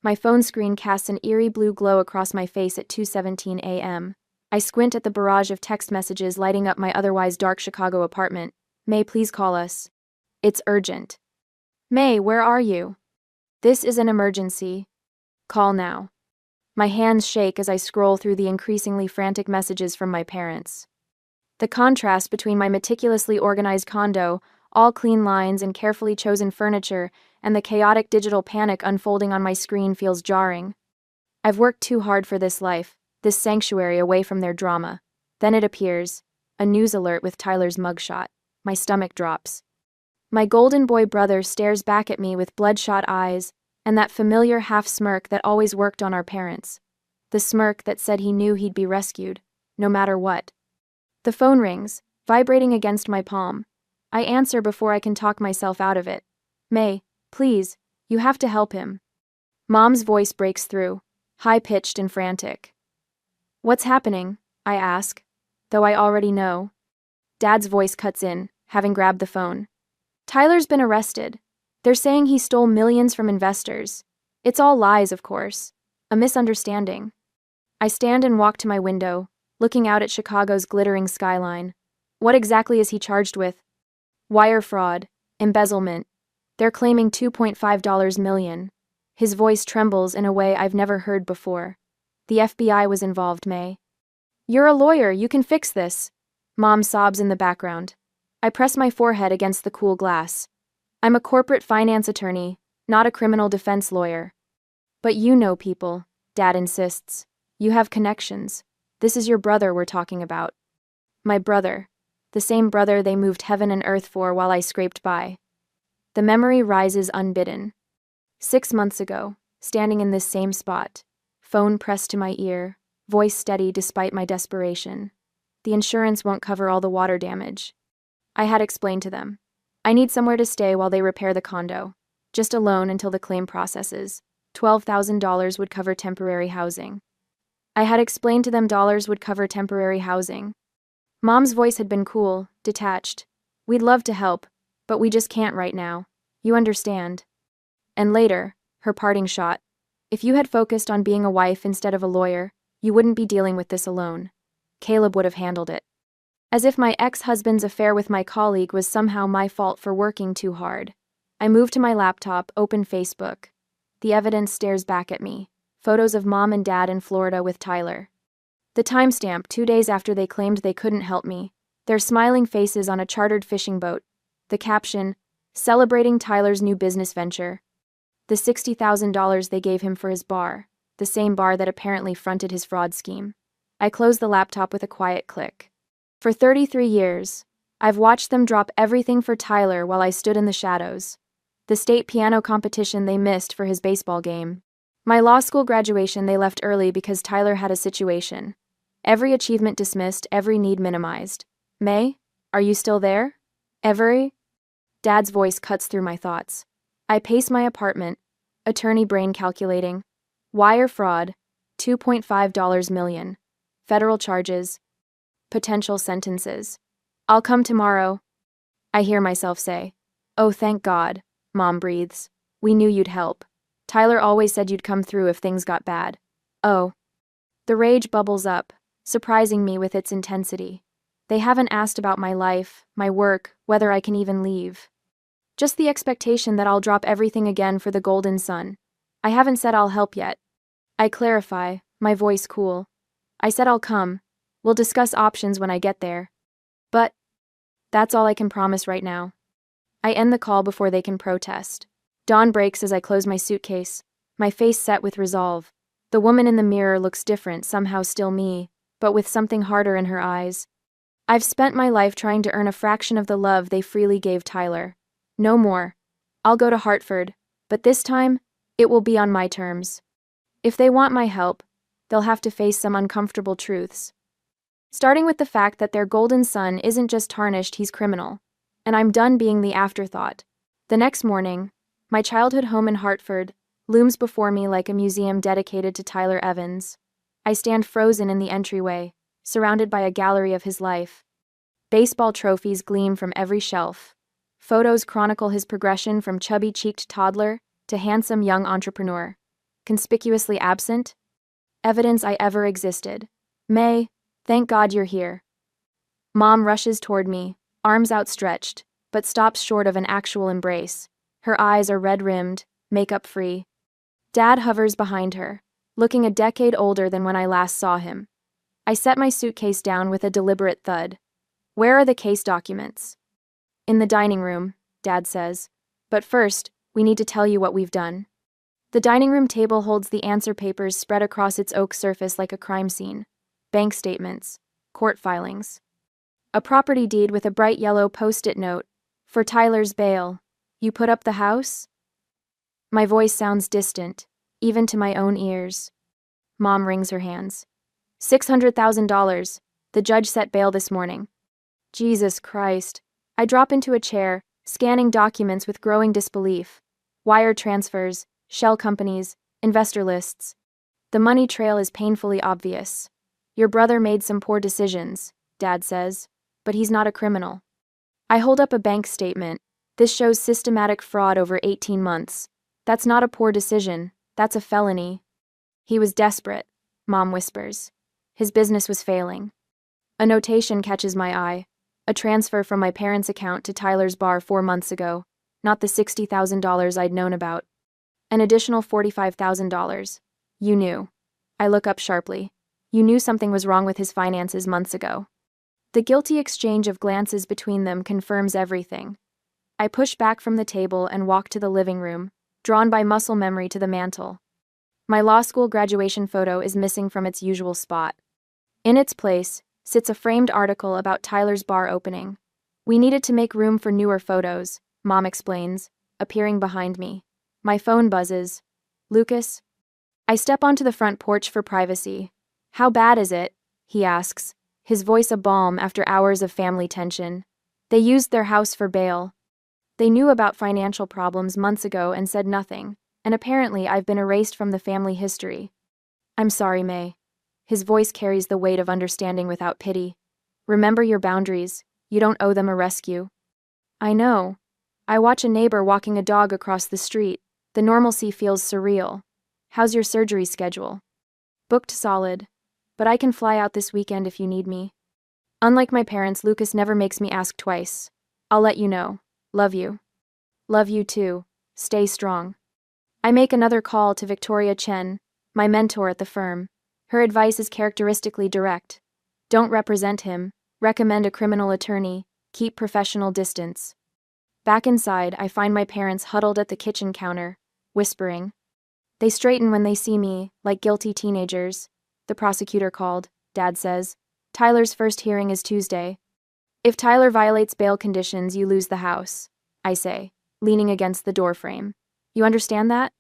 My phone screen casts an eerie blue glow across my face at 2:17 a.m. I squint at the barrage of text messages lighting up my otherwise dark Chicago apartment. May, please call us. It's urgent. May, where are you? This is an emergency. Call now. My hands shake as I scroll through the increasingly frantic messages from my parents. The contrast between my meticulously organized condo, all clean lines and carefully chosen furniture, and the chaotic digital panic unfolding on my screen feels jarring. I've worked too hard for this life, this sanctuary away from their drama. Then it appears, a news alert with Tyler's mugshot. My stomach drops. My golden boy brother stares back at me with bloodshot eyes, and that familiar half-smirk that always worked on our parents. The smirk that said he knew he'd be rescued, no matter what. The phone rings, vibrating against my palm. I answer before I can talk myself out of it. May, please, you have to help him. Mom's voice breaks through, high-pitched and frantic. What's happening? I ask, though I already know. Dad's voice cuts in, having grabbed the phone. Tyler's been arrested. They're saying he stole millions from investors. It's all lies, of course. A misunderstanding. I stand and walk to my window, looking out at Chicago's glittering skyline. What exactly is he charged with? Wire fraud, embezzlement. They're claiming $2.5 million. His voice trembles in a way I've never heard before. The FBI was involved, May. You're a lawyer, you can fix this. Mom sobs in the background. I press my forehead against the cool glass. I'm a corporate finance attorney, not a criminal defense lawyer. But you know people, Dad insists. You have connections. This is your brother we're talking about. My brother. The same brother they moved heaven and earth for while I scraped by. The memory rises unbidden. 6 months ago, standing in this same spot, phone pressed to my ear, voice steady despite my desperation. The insurance won't cover all the water damage. I had explained to them. I need somewhere to stay while they repair the condo. Just a loan until the claim processes. $12,000 would cover temporary housing. I had explained to them dollars would cover temporary housing. Mom's voice had been cool, detached. We'd love to help, but we just can't right now. You understand. And later, her parting shot. If you had focused on being a wife instead of a lawyer, you wouldn't be dealing with this alone. Caleb would have handled it. As if my ex-husband's affair with my colleague was somehow my fault for working too hard. I move to my laptop, open Facebook. The evidence stares back at me. Photos of Mom and Dad in Florida with Tyler. The timestamp, 2 days after they claimed they couldn't help me. Their smiling faces on a chartered fishing boat. The caption, celebrating Tyler's new business venture. The $60,000 they gave him for his bar, the same bar that apparently fronted his fraud scheme. I close the laptop with a quiet click. For 33 years, I've watched them drop everything for Tyler while I stood in the shadows. The state piano competition they missed for his baseball game. My law school graduation they left early because Tyler had a situation. Every achievement dismissed, every need minimized. May, are you still there? Every? Dad's voice cuts through my thoughts. I pace my apartment, attorney brain calculating. Wire fraud, $2.5 million. Federal charges. Potential sentences. I'll come tomorrow. I hear myself say. Oh, thank God, Mom breathes. We knew you'd help. Tyler always said you'd come through if things got bad. Oh. The rage bubbles up, surprising me with its intensity. They haven't asked about my life, my work, whether I can even leave. Just the expectation that I'll drop everything again for the golden sun. I haven't said I'll help yet. I clarify, my voice cool. I said I'll come. We'll discuss options when I get there. But that's all I can promise right now. I end the call before they can protest. Dawn breaks as I close my suitcase, my face set with resolve. The woman in the mirror looks different, somehow still me, but with something harder in her eyes. I've spent my life trying to earn a fraction of the love they freely gave Tyler. No more. I'll go to Hartford, but this time, it will be on my terms. If they want my help, they'll have to face some uncomfortable truths. Starting with the fact that their golden son isn't just tarnished, he's criminal. And I'm done being the afterthought. The next morning, my childhood home in Hartford looms before me like a museum dedicated to Tyler Evans. I stand frozen in the entryway, surrounded by a gallery of his life. Baseball trophies gleam from every shelf. Photos chronicle his progression from chubby-cheeked toddler to handsome young entrepreneur. conspicuously absent? Evidence I ever existed. May, thank God you're here. Mom rushes toward me, arms outstretched, but stops short of an actual embrace. Her eyes are red-rimmed, makeup-free. Dad hovers behind her, looking a decade older than when I last saw him. I set my suitcase down with a deliberate thud. Where are the case documents? In the dining room, Dad says. But first, we need to tell you what we've done. The dining room table holds the answer papers spread across its oak surface like a crime scene. Bank statements, court filings. A property deed with a bright yellow post-it note. For Tyler's bail. You put up the house? My voice sounds distant, even to my own ears. Mom wrings her hands. $600,000. The judge set bail this morning. Jesus Christ. I drop into a chair, scanning documents with growing disbelief. Wire transfers, shell companies, investor lists. The money trail is painfully obvious. Your brother made some poor decisions, Dad says, but he's not a criminal. I hold up a bank statement. This shows systematic fraud over 18 months. That's not a poor decision, that's a felony. He was desperate, Mom whispers. His business was failing. A notation catches my eye. A transfer from my parents' account to Tyler's bar 4 months ago, not the $60,000 I'd known about. An additional $45,000. You knew. I look up sharply. You knew something was wrong with his finances months ago. The guilty exchange of glances between them confirms everything. I push back from the table and walk to the living room, drawn by muscle memory to the mantel. My law school graduation photo is missing from its usual spot. In its place sits a framed article about Tyler's bar opening. We needed to make room for newer photos, Mom explains, appearing behind me. My phone buzzes. Lucas? I step onto the front porch for privacy. How bad is it? He asks, his voice a balm after hours of family tension. They used their house for bail. They knew about financial problems months ago and said nothing, and apparently I've been erased from the family history. I'm sorry, May. His voice carries the weight of understanding without pity. Remember your boundaries. You don't owe them a rescue. I know. I watch a neighbor walking a dog across the street. The normalcy feels surreal. How's your surgery schedule? Booked solid. But I can fly out this weekend if you need me. Unlike my parents, Lucas never makes me ask twice. I'll let you know. Love you. Love you too. Stay strong. I make another call to Victoria Chen, my mentor at the firm. Her advice is characteristically direct. Don't represent him. Recommend a criminal attorney. Keep professional distance. Back inside, I find my parents huddled at the kitchen counter, whispering. They straighten when they see me, like guilty teenagers. The prosecutor called, Dad says. Tyler's first hearing is Tuesday. If Tyler violates bail conditions, you lose the house, I say, leaning against the doorframe. You understand that?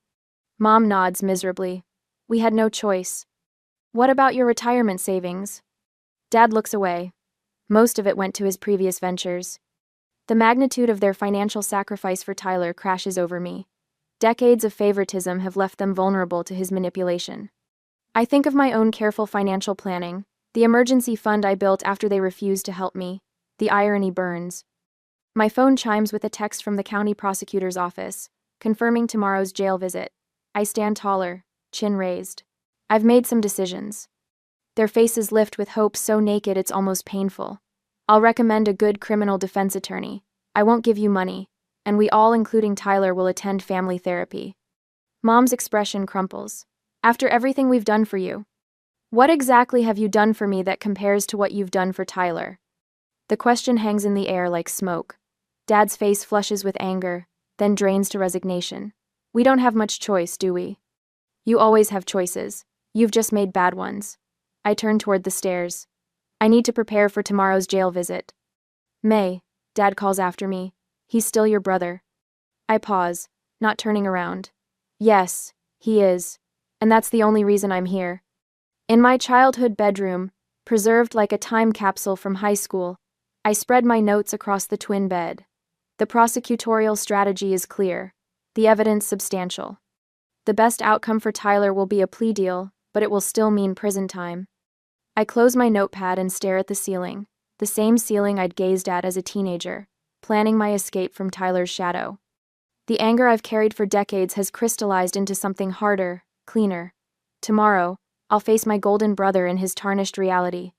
Mom nods miserably. We had no choice. What about your retirement savings? Dad looks away. Most of it went to his previous ventures. The magnitude of their financial sacrifice for Tyler crashes over me. Decades of favoritism have left them vulnerable to his manipulation. I think of my own careful financial planning, the emergency fund I built after they refused to help me. The irony burns. My phone chimes with a text from the county prosecutor's office, confirming tomorrow's jail visit. I stand taller, chin raised. I've made some decisions. Their faces lift with hope so naked it's almost painful. I'll recommend a good criminal defense attorney. I won't give you money, and we all, including Tyler, will attend family therapy. Mom's expression crumples. After everything we've done for you. What exactly have you done for me that compares to what you've done for Tyler? The question hangs in the air like smoke. Dad's face flushes with anger, then drains to resignation. We don't have much choice, do we? You always have choices. You've just made bad ones. I turn toward the stairs. I need to prepare for tomorrow's jail visit. May, Dad calls after me. He's still your brother. I pause, not turning around. Yes, he is. And that's the only reason I'm here. In my childhood bedroom, preserved like a time capsule from high school, I spread my notes across the twin bed. The prosecutorial strategy is clear, the evidence substantial. The best outcome for Tyler will be a plea deal, but it will still mean prison time. I close my notepad and stare at the ceiling, the same ceiling I'd gazed at as a teenager, planning my escape from Tyler's shadow. The anger I've carried for decades has crystallized into something harder, cleaner. Tomorrow, I'll face my golden brother in his tarnished reality.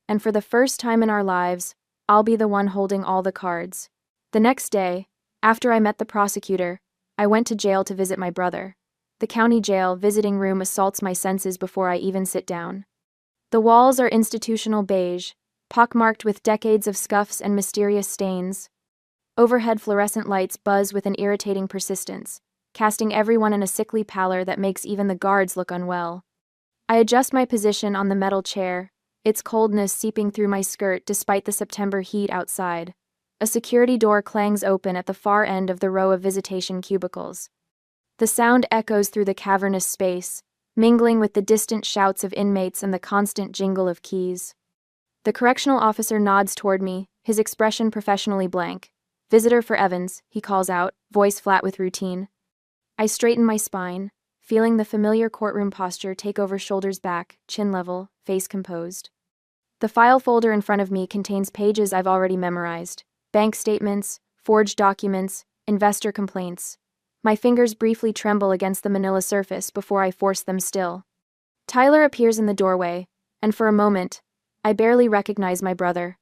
And for the first time in our lives, I'll be the one holding all the cards. The next day, after I met the prosecutor, I went to jail to visit my brother. The county jail visiting room assaults my senses before I even sit down. The walls are institutional beige, pockmarked with decades of scuffs and mysterious stains. Overhead fluorescent lights buzz with an irritating persistence, casting everyone in a sickly pallor that makes even the guards look unwell. I adjust my position on the metal chair, its coldness seeping through my skirt despite the September heat outside. A security door clangs open at the far end of the row of visitation cubicles. The sound echoes through the cavernous space, mingling with the distant shouts of inmates and the constant jingle of keys. The correctional officer nods toward me, his expression professionally blank. "Visitor for Evans," he calls out, voice flat with routine. I straighten my spine, feeling the familiar courtroom posture take over, shoulders back, chin level, face composed. The file folder in front of me contains pages I've already memorized: bank statements, forged documents, investor complaints. My fingers briefly tremble against the manila surface before I force them still. Tyler appears in the doorway, and for a moment, I barely recognize my brother.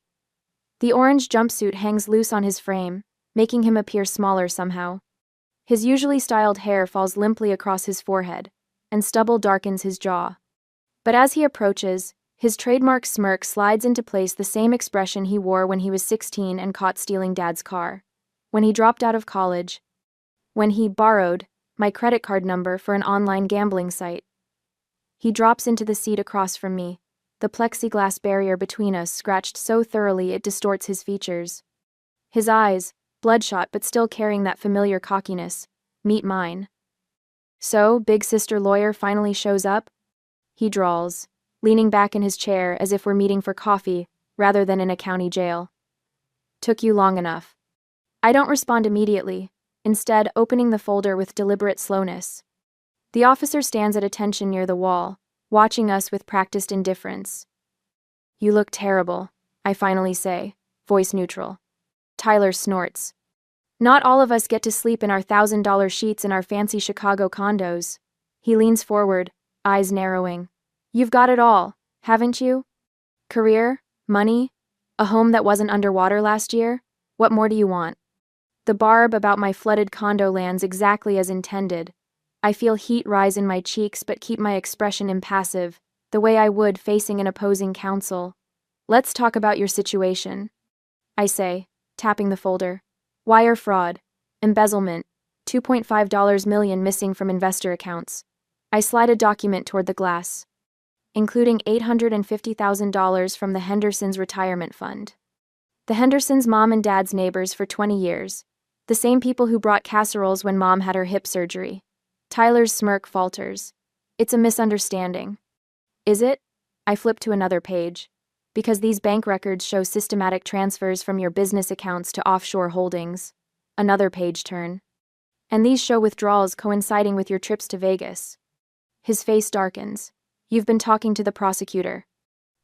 The orange jumpsuit hangs loose on his frame, making him appear smaller somehow. His usually styled hair falls limply across his forehead, and stubble darkens his jaw. But as he approaches, his trademark smirk slides into place, the same expression he wore when he was 16 and caught stealing Dad's car, when he dropped out of college, when he borrowed my credit card number for an online gambling site. He drops into the seat across from me, the plexiglass barrier between us scratched so thoroughly it distorts his features. His eyes, bloodshot but still carrying that familiar cockiness, meet mine. "So, big sister lawyer finally shows up?" he drawls, leaning back in his chair as if we're meeting for coffee rather than in a county jail. "Took you long enough." I don't respond immediately, instead opening the folder with deliberate slowness. The officer stands at attention near the wall, watching us with practiced indifference. "You look terrible," I finally say, voice neutral. Tyler snorts. "Not all of us get to sleep in our $1,000 sheets in our fancy Chicago condos." He leans forward, eyes narrowing. "You've got it all, haven't you? Career, money, a home that wasn't underwater last year. What more do you want?" The barb about my flooded condo lands exactly as intended. I feel heat rise in my cheeks but keep my expression impassive, the way I would facing an opposing counsel. "Let's talk about your situation," I say, tapping the folder. "Wire fraud, embezzlement, $2.5 million missing from investor accounts." I slide a document toward the glass. "Including $850,000 from the Hendersons' retirement fund." The Hendersons' mom and dad's neighbors for 20 years. The same people who brought casseroles when Mom had her hip surgery. Tyler's smirk falters. "It's a misunderstanding." "Is it?" I flip to another page. "Because these bank records show systematic transfers from your business accounts to offshore holdings." Another page turn. "And these show withdrawals coinciding with your trips to Vegas." His face darkens. "You've been talking to the prosecutor."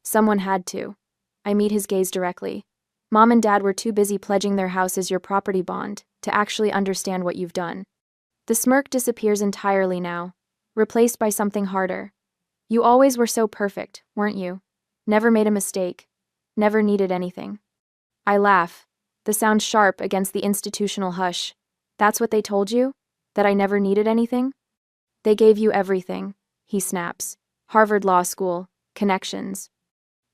"Someone had to." I meet his gaze directly. "Mom and Dad were too busy pledging their house as your property bond to actually understand what you've done." The smirk disappears entirely now, replaced by something harder. "You always were so perfect, weren't you? Never made a mistake. Never needed anything." I laugh, the sound sharp against the institutional hush. "That's what they told you? That I never needed anything?" "They gave you everything," he snaps. "Harvard Law School, connections."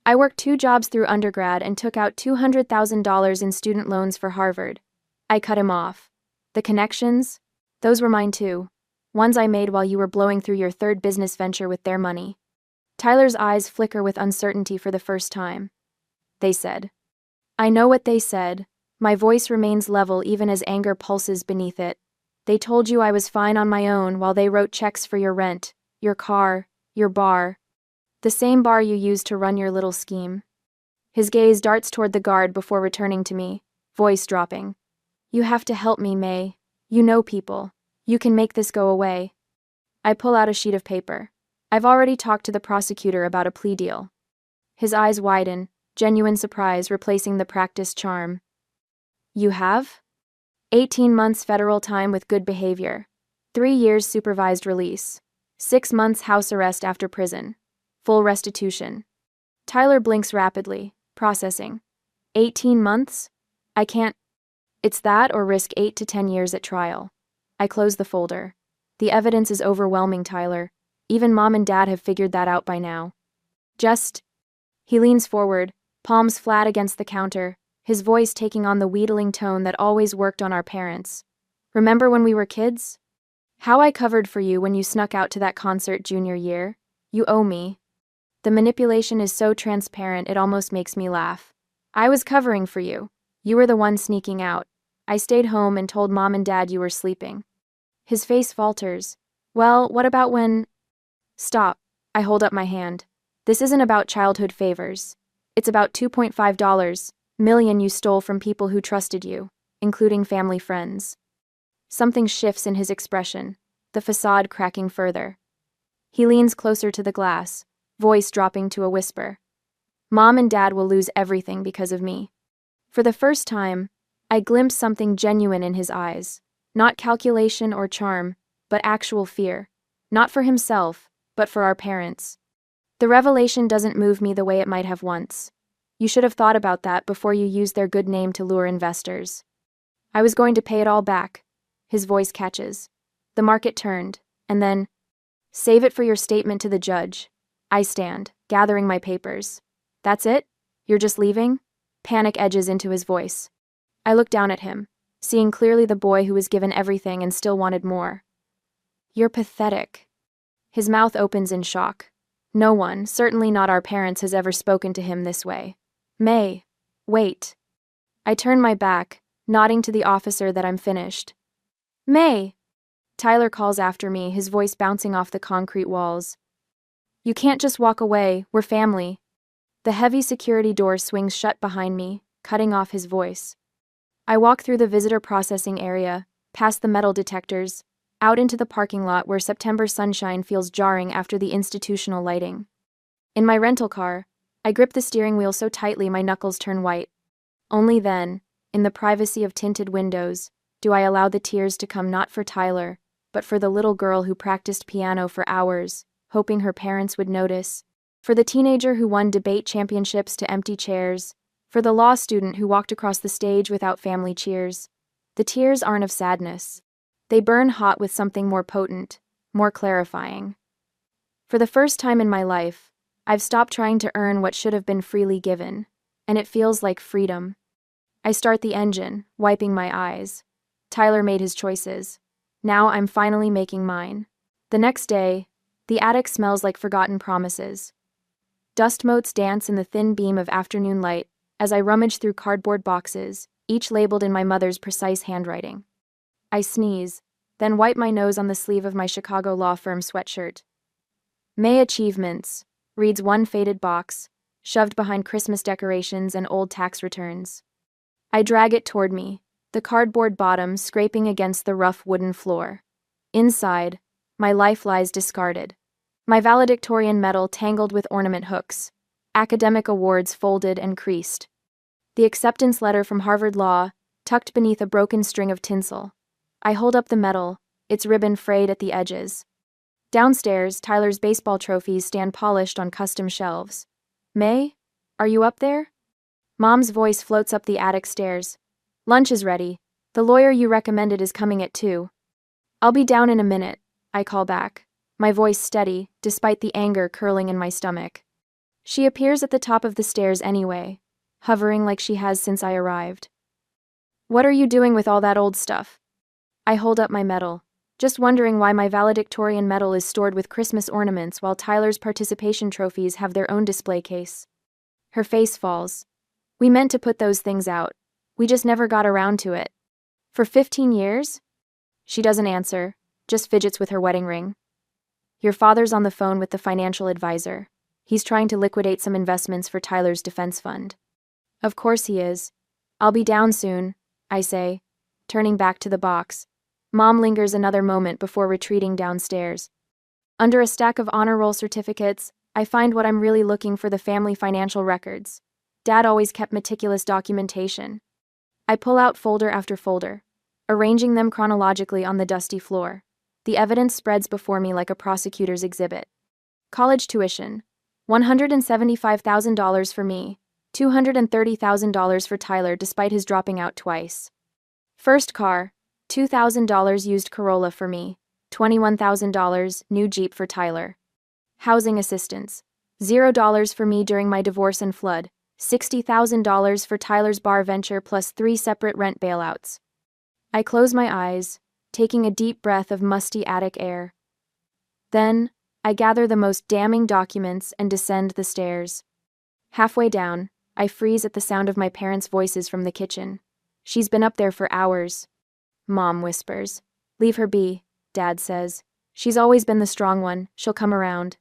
"I worked 2 jobs through undergrad and took out $200,000 in student loans for Harvard." I cut him off. "The connections? Those were mine too. Ones I made while you were blowing through your 3rd business venture with their money." Tyler's eyes flicker with uncertainty for the first time. "They said." I know what they said. My voice remains level even as anger pulses beneath it. "They told you I was fine on my own while they wrote checks for your rent, your car, your bar. The same bar you used to run your little scheme." His gaze darts toward the guard before returning to me, voice dropping. "You have to help me, May. You know people. You can make this go away." I pull out a sheet of paper. "I've already talked to the prosecutor about a plea deal." His eyes widen, genuine surprise replacing the practiced charm. "You have?" 18 months federal time with good behavior. 3 years supervised release. 6 months house arrest after prison. Full restitution. Tyler blinks rapidly, processing. 18 months? I can't. It's that or risk 8 to 10 years at trial. I close the folder. The evidence is overwhelming, Tyler. Even Mom and Dad have figured that out by now. He leans forward, palms flat against the counter, his voice taking on the wheedling tone that always worked on our parents. Remember when we were kids? How I covered for you when you snuck out to that concert junior year? You owe me. The manipulation is so transparent it almost makes me laugh. I was covering for you. You were the one sneaking out. I stayed home and told Mom and Dad you were sleeping. His face falters. Well, what about when... Stop. I hold up my hand. This isn't about childhood favors. It's about $2.5 million you stole from people who trusted you, including family friends. Something shifts in his expression, the facade cracking further. He leans closer to the glass, voice dropping to a whisper. Mom and Dad will lose everything because of me. For the first time, I glimpse something genuine in his eyes. Not calculation or charm, but actual fear. Not for himself, but for our parents. The revelation doesn't move me the way it might have once. You should have thought about that before you used their good name to lure investors. I was going to pay it all back. His voice catches. The market turned, and then, save it for your statement to the judge. I stand, gathering my papers. That's it? You're just leaving? Panic edges into his voice. I look down at him, seeing clearly the boy who was given everything and still wanted more. You're pathetic. His mouth opens in shock. No one, certainly not our parents, has ever spoken to him this way. May, wait. I turn my back, nodding to the officer that I'm finished. May! Tyler calls after me, his voice bouncing off the concrete walls. You can't just walk away, we're family. The heavy security door swings shut behind me, cutting off his voice. I walk through the visitor processing area, past the metal detectors, out into the parking lot where September sunshine feels jarring after the institutional lighting. In my rental car, I grip the steering wheel so tightly my knuckles turn white. Only then, in the privacy of tinted windows, do I allow the tears to come not for Tyler, but for the little girl who practiced piano for hours, hoping her parents would notice, for the teenager who won debate championships to empty chairs, for the law student who walked across the stage without family cheers. The tears aren't of sadness. They burn hot with something more potent, more clarifying. For the first time in my life, I've stopped trying to earn what should have been freely given, and it feels like freedom. I start the engine, wiping my eyes. Tyler made his choices. Now I'm finally making mine. The next day, the attic smells like forgotten promises. Dust motes dance in the thin beam of afternoon light as I rummage through cardboard boxes, each labeled in my mother's precise handwriting. I sneeze, then wipe my nose on the sleeve of my Chicago law firm sweatshirt. May Achievements, reads one faded box, shoved behind Christmas decorations and old tax returns. I drag it toward me, the cardboard bottom scraping against the rough wooden floor. Inside, my life lies discarded. My valedictorian medal tangled with ornament hooks. Academic awards folded and creased. The acceptance letter from Harvard Law, tucked beneath a broken string of tinsel. I hold up the medal, its ribbon frayed at the edges. Downstairs, Tyler's baseball trophies stand polished on custom shelves. May, are you up there? Mom's voice floats up the attic stairs. Lunch is ready. The lawyer you recommended is coming at 2. I'll be down in a minute, I call back, my voice steady, despite the anger curling in my stomach. She appears at the top of the stairs anyway, hovering like she has since I arrived. What are you doing with all that old stuff? I hold up my medal, just wondering why my valedictorian medal is stored with Christmas ornaments while Tyler's participation trophies have their own display case. Her face falls. We meant to put those things out. We just never got around to it. For 15 years? She doesn't answer, just fidgets with her wedding ring. Your father's on the phone with the financial advisor. He's trying to liquidate some investments for Tyler's defense fund. Of course he is. I'll be down soon, I say, turning back to the box. Mom lingers another moment before retreating downstairs. Under a stack of honor roll certificates, I find what I'm really looking for: the family financial records. Dad always kept meticulous documentation. I pull out folder after folder, arranging them chronologically on the dusty floor. The evidence spreads before me like a prosecutor's exhibit. College tuition, $175,000 for me, $230,000 for Tyler despite his dropping out twice. First car, $2,000 used Corolla for me, $21,000 new Jeep for Tyler. Housing assistance, $0 for me during my divorce and flood, $60,000 for Tyler's bar venture plus 3 separate rent bailouts. I close my eyes, taking a deep breath of musty attic air. Then, I gather the most damning documents and descend the stairs. Halfway down, I freeze at the sound of my parents' voices from the kitchen. She's been up there for hours. Mom whispers. Leave her be, Dad says. She's always been the strong one, she'll come around.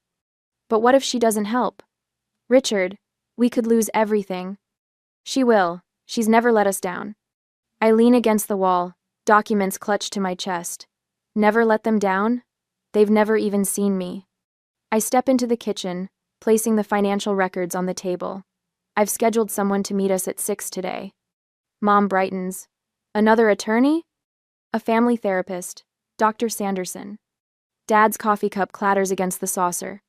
But what if she doesn't help? Richard, we could lose everything. She will, she's never let us down. I lean against the wall, documents clutched to my chest. Never let them down? They've never even seen me. I step into the kitchen, placing the financial records on the table. I've scheduled someone to meet us at 6 today. Mom brightens. Another attorney? A family therapist, Dr. Sanderson. Dad's coffee cup clatters against the saucer.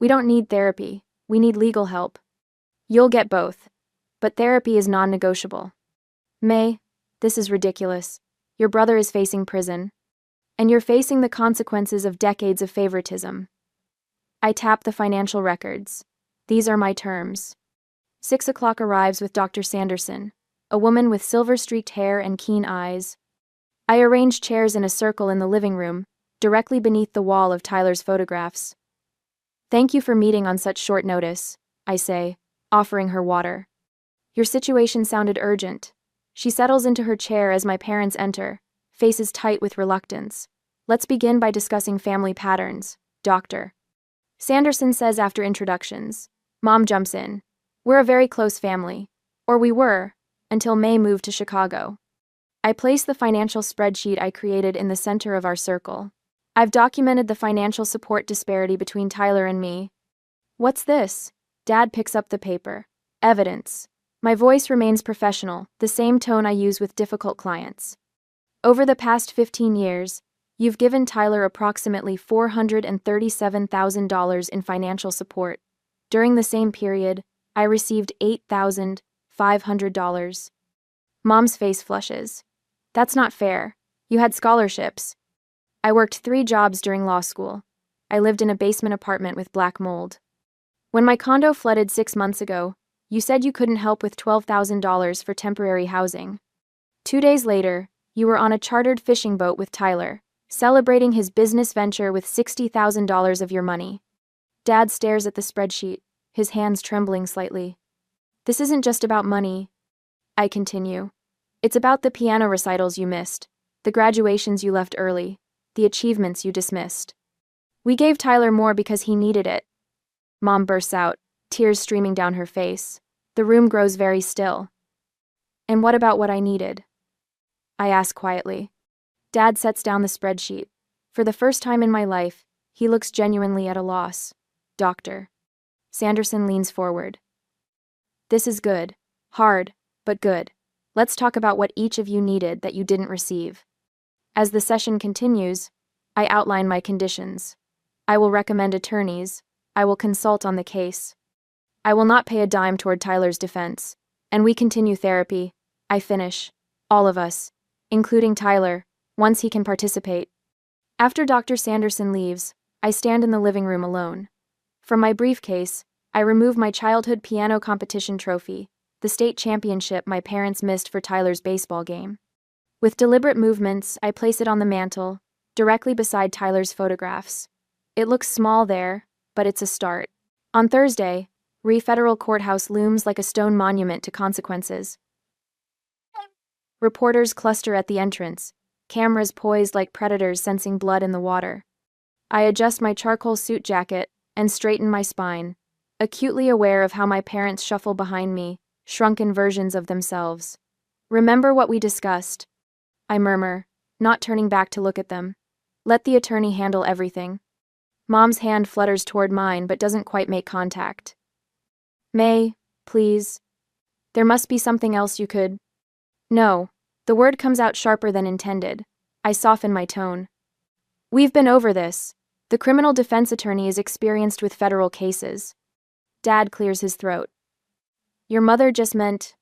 We don't need therapy, we need legal help. You'll get both. But therapy is non-negotiable. May, this is ridiculous. Your brother is facing prison. And you're facing the consequences of decades of favoritism. I tap the financial records. These are my terms. 6 o'clock arrives with Dr. Sanderson, a woman with silver-streaked hair and keen eyes. I arrange chairs in a circle in the living room, directly beneath the wall of Tyler's photographs. Thank you for meeting on such short notice, I say, offering her water. Your situation sounded urgent. She settles into her chair as my parents enter, faces tight with reluctance. Let's begin by discussing family patterns, Doctor. Sanderson says after introductions. Mom jumps in. We're a very close family. Or we were, until May moved to Chicago. I place the financial spreadsheet I created in the center of our circle. I've documented the financial support disparity between Tyler and me. What's this? Dad picks up the paper. Evidence. My voice remains professional, the same tone I use with difficult clients. Over the past 15 years, you've given Tyler approximately $437,000 in financial support. During the same period, I received $8,500. Mom's face flushes. That's not fair. You had scholarships. I worked 3 jobs during law school. I lived in a basement apartment with black mold. When my condo flooded 6 months ago, you said you couldn't help with $12,000 for temporary housing. 2 days later, you were on a chartered fishing boat with Tyler, celebrating his business venture with $60,000 of your money. Dad stares at the spreadsheet, his hands trembling slightly. This isn't just about money. I continue. It's about the piano recitals you missed, the graduations you left early, the achievements you dismissed. We gave Tyler more because he needed it. Mom bursts out, tears streaming down her face. The room grows very still. And what about what I needed? I ask quietly. Dad sets down the spreadsheet. For the first time in my life, he looks genuinely at a loss. Doctor. Sanderson leans forward. This is good. Hard, but good. Let's talk about what each of you needed that you didn't receive. As the session continues, I outline my conditions. I will recommend attorneys. I will consult on the case. I will not pay a dime toward Tyler's defense. And we continue therapy. I finish. All of us, including Tyler, once he can participate. After Dr. Sanderson leaves, I stand in the living room alone. From my briefcase, I remove my childhood piano competition trophy, the state championship my parents missed for Tyler's baseball game. With deliberate movements, I place it on the mantel, directly beside Tyler's photographs. It looks small there, but it's a start. On Thursday, Federal Courthouse looms like a stone monument to consequences. Reporters cluster at the entrance, cameras poised like predators sensing blood in the water. I adjust my charcoal suit jacket and straighten my spine, acutely aware of how my parents shuffle behind me, shrunken versions of themselves. Remember what we discussed? I murmur, not turning back to look at them. Let the attorney handle everything. Mom's hand flutters toward mine but doesn't quite make contact. May, please. There must be something else you could. No, the word comes out sharper than intended. I soften my tone. We've been over this. The criminal defense attorney is experienced with federal cases. Dad clears his throat. Your mother just meant...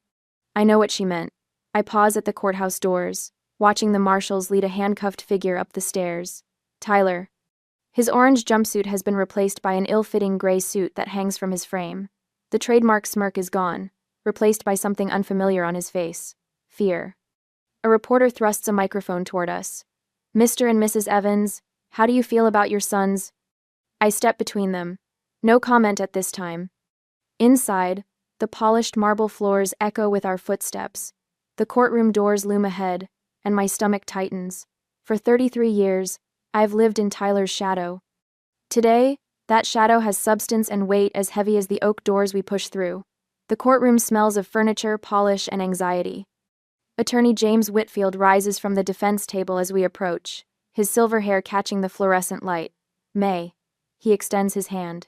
I know what she meant. I pause at the courthouse doors, watching the marshals lead a handcuffed figure up the stairs. Tyler. His orange jumpsuit has been replaced by an ill-fitting gray suit that hangs from his frame. The trademark smirk is gone, replaced by something unfamiliar on his face. Fear. A reporter thrusts a microphone toward us. Mr. and Mrs. Evans, how do you feel about your sons? I step between them. No comment at this time. Inside, the polished marble floors echo with our footsteps. The courtroom doors loom ahead, and my stomach tightens. For 33 years, I've lived in Tyler's shadow. Today, that shadow has substance and weight as heavy as the oak doors we push through. The courtroom smells of furniture, polish, and anxiety. Attorney James Whitfield rises from the defense table as we approach, his silver hair catching the fluorescent light. May. He extends his hand.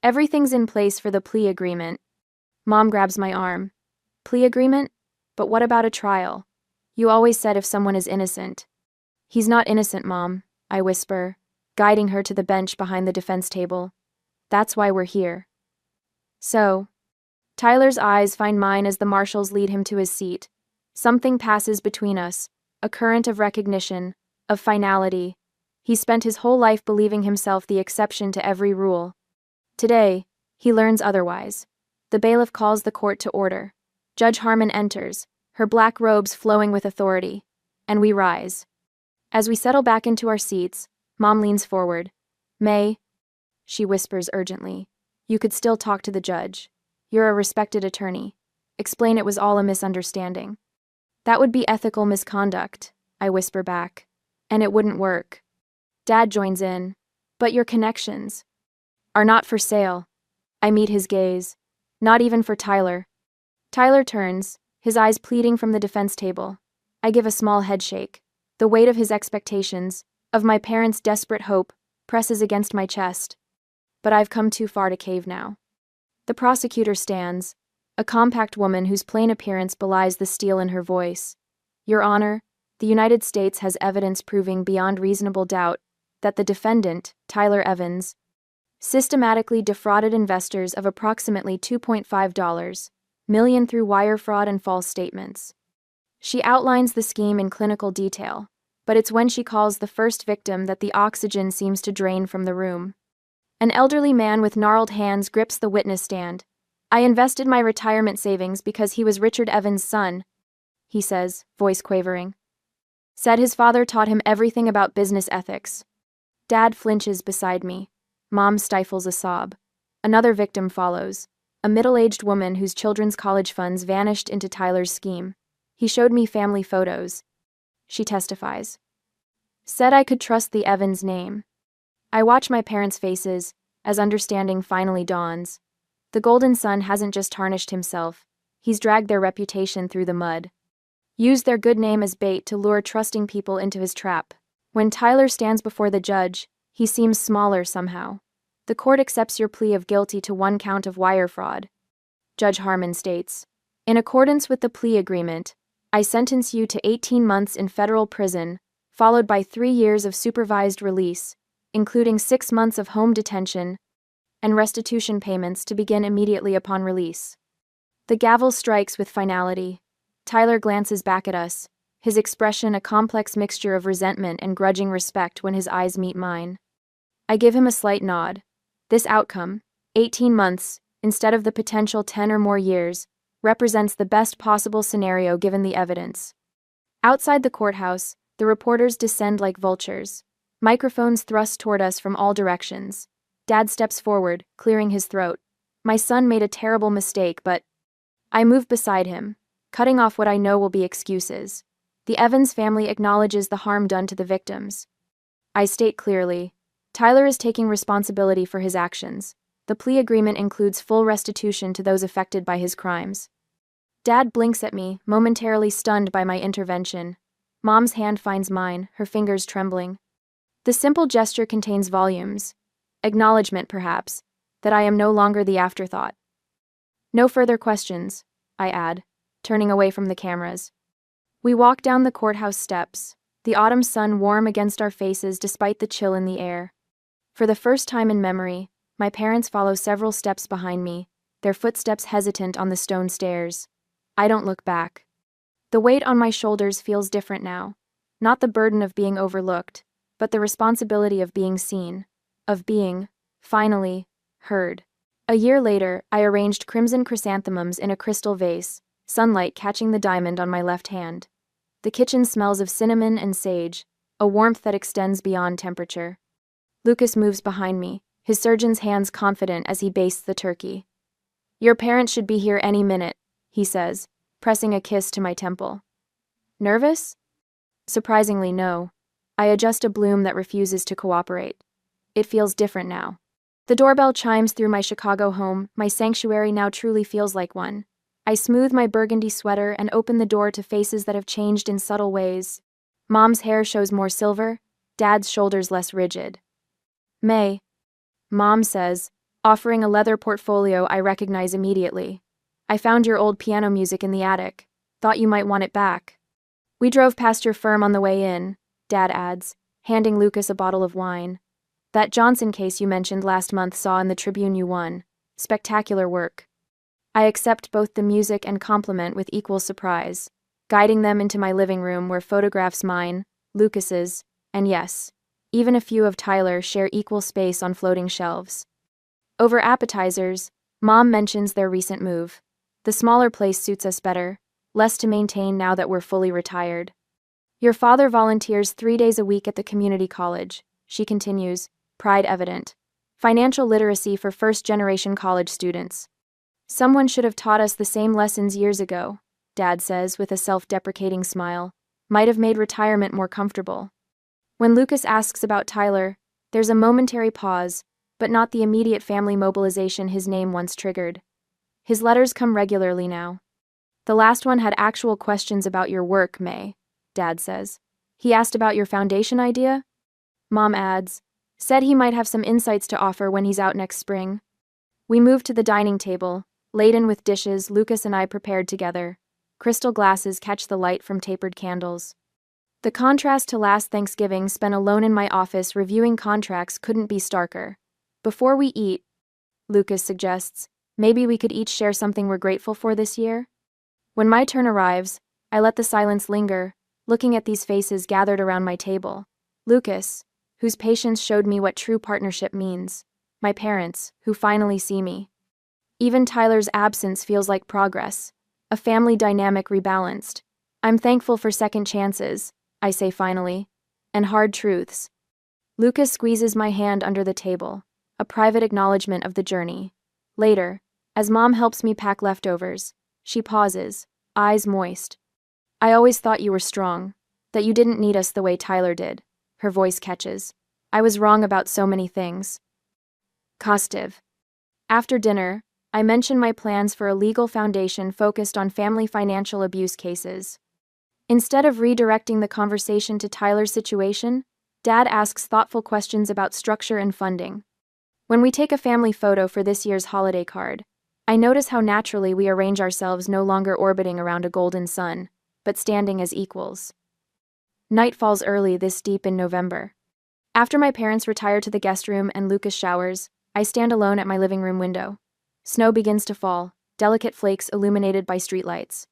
Everything's in place for the plea agreement. Mom grabs my arm. Plea agreement? But what about a trial? You always said if someone is innocent. He's not innocent, Mom, I whisper, guiding her to the bench behind the defense table. That's why we're here. So. Tyler's eyes find mine as the marshals lead him to his seat. Something passes between us, a current of recognition, of finality. He spent his whole life believing himself the exception to every rule. Today, he learns otherwise. The bailiff calls the court to order. Judge Harmon enters, her black robes flowing with authority, and we rise. As we settle back into our seats, Mom leans forward. May, she whispers urgently, you could still talk to the judge. You're a respected attorney. Explain it was all a misunderstanding. That would be ethical misconduct, I whisper back. And it wouldn't work. Dad joins in. But your connections are not for sale. I meet his gaze. Not even for Tyler. Tyler turns, his eyes pleading from the defense table. I give a small headshake. The weight of his expectations, of my parents' desperate hope, presses against my chest. But I've come too far to cave now. The prosecutor stands, a compact woman whose plain appearance belies the steel in her voice. Your Honor, the United States has evidence proving beyond reasonable doubt that the defendant, Tyler Evans, systematically defrauded investors of approximately $2.5 million through wire fraud and false statements. She outlines the scheme in clinical detail, but it's when she calls the first victim that the oxygen seems to drain from the room. An elderly man with gnarled hands grips the witness stand. I invested my retirement savings because he was Richard Evans' son, he says, voice quavering. Said his father taught him everything about business ethics. Dad flinches beside me. Mom stifles a sob. Another victim follows, a middle-aged woman whose children's college funds vanished into Tyler's scheme. He showed me family photos. She testifies. Said I could trust the Evans name. I watch my parents' faces as understanding finally dawns. The golden son hasn't just tarnished himself, he's dragged their reputation through the mud. Used their good name as bait to lure trusting people into his trap. When Tyler stands before the judge, he seems smaller somehow. The court accepts your plea of guilty to 1 count of wire fraud. Judge Harmon states, in accordance with the plea agreement, I sentence you to 18 months in federal prison, followed by 3 years of supervised release, including 6 months of home detention and restitution payments to begin immediately upon release. The gavel strikes with finality. Tyler glances back at us, his expression a complex mixture of resentment and grudging respect when his eyes meet mine. I give him a slight nod. This outcome, 18 months, instead of the potential 10 or more years, represents the best possible scenario given the evidence. Outside the courthouse, the reporters descend like vultures. Microphones thrust toward us from all directions. Dad steps forward, clearing his throat. My son made a terrible mistake, but... I move beside him, cutting off what I know will be excuses. The Evans family acknowledges the harm done to the victims. I state clearly, Tyler is taking responsibility for his actions. The plea agreement includes full restitution to those affected by his crimes. Dad blinks at me, momentarily stunned by my intervention. Mom's hand finds mine, her fingers trembling. The simple gesture contains volumes. Acknowledgement, perhaps, that I am no longer the afterthought. No further questions, I add, turning away from the cameras. We walk down the courthouse steps. the autumn sun warm against our faces despite the chill in the air. For the first time in memory, my parents follow several steps behind me, their footsteps hesitant on the stone stairs. I don't look back. The weight on my shoulders feels different now. Not the burden of being overlooked, but the responsibility of being seen, of being, finally, heard. A year later, I arranged crimson chrysanthemums in a crystal vase, sunlight catching the diamond on my left hand. The kitchen smells of cinnamon and sage, a warmth that extends beyond temperature. Lucas moves behind me, his surgeon's hands confident as he bastes the turkey. "Your parents should be here any minute," he says, pressing a kiss to my temple. Nervous? Surprisingly, no. I adjust a bloom that refuses to cooperate. It feels different now. The doorbell chimes through my Chicago home, my sanctuary now truly feels like one. I smooth my burgundy sweater and open the door to faces that have changed in subtle ways. Mom's hair shows more silver, Dad's shoulders less rigid. "May," Mom says, offering a leather portfolio I recognize immediately. "I found your old piano music in the attic. Thought you might want it back." "We drove past your firm on the way in," Dad adds, handing Lucas a bottle of wine. "That Johnson case you mentioned last month saw in the Tribune you won. Spectacular work." I accept both the music and compliment with equal surprise, guiding them into my living room where photographs mine, Lucas's, and yes, even a few of Tyler share equal space on floating shelves. Over appetizers, Mom mentions their recent move. The smaller place suits us better, less to maintain now that we're fully retired. "Your father volunteers 3 days a week at the community college," she continues, pride evident. "Financial literacy for first-generation college students. Someone should have taught us the same lessons years ago," Dad says with a self-deprecating smile. "Might have made retirement more comfortable." When Lucas asks about Tyler, there's a momentary pause, but not the immediate family mobilization his name once triggered. His letters come regularly now. "The last one had actual questions about your work, May," Dad says. "He asked about your foundation idea?" Mom adds, "Said he might have some insights to offer when he's out next spring." We move to the dining table, laden with dishes Lucas and I prepared together. Crystal glasses catch the light from tapered candles. The contrast to last Thanksgiving spent alone in my office reviewing contracts couldn't be starker. "Before we eat," Lucas suggests, "maybe we could each share something we're grateful for this year?" When my turn arrives, I let the silence linger, looking at these faces gathered around my table. Lucas, whose patience showed me what true partnership means. My parents, who finally see me. Even Tyler's absence feels like progress, a family dynamic rebalanced. "I'm thankful for second chances," I say finally, "and hard truths." Lucas squeezes my hand under the table, a private acknowledgement of the journey. Later, as Mom helps me pack leftovers, she pauses, eyes moist. "I always thought you were strong, that you didn't need us the way Tyler did," her voice catches. "I was wrong about so many things." Kostiv. After dinner, I mention my plans for a legal foundation focused on family financial abuse cases. Instead of redirecting the conversation to Tyler's situation, Dad asks thoughtful questions about structure and funding. When we take a family photo for this year's holiday card, I notice how naturally we arrange ourselves, no longer orbiting around a golden sun, but standing as equals. Night falls early this deep in November. After my parents retire to the guest room and Lucas showers, I stand alone at my living room window. Snow begins to fall, delicate flakes illuminated by streetlights.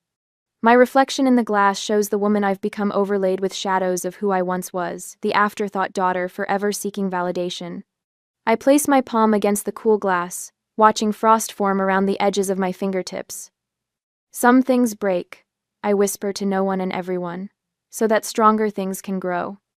My reflection in the glass shows the woman I've become overlaid with shadows of who I once was, the afterthought daughter forever seeking validation. I place my palm against the cool glass, watching frost form around the edges of my fingertips. "Some things break," I whisper to no one and everyone, "so that stronger things can grow."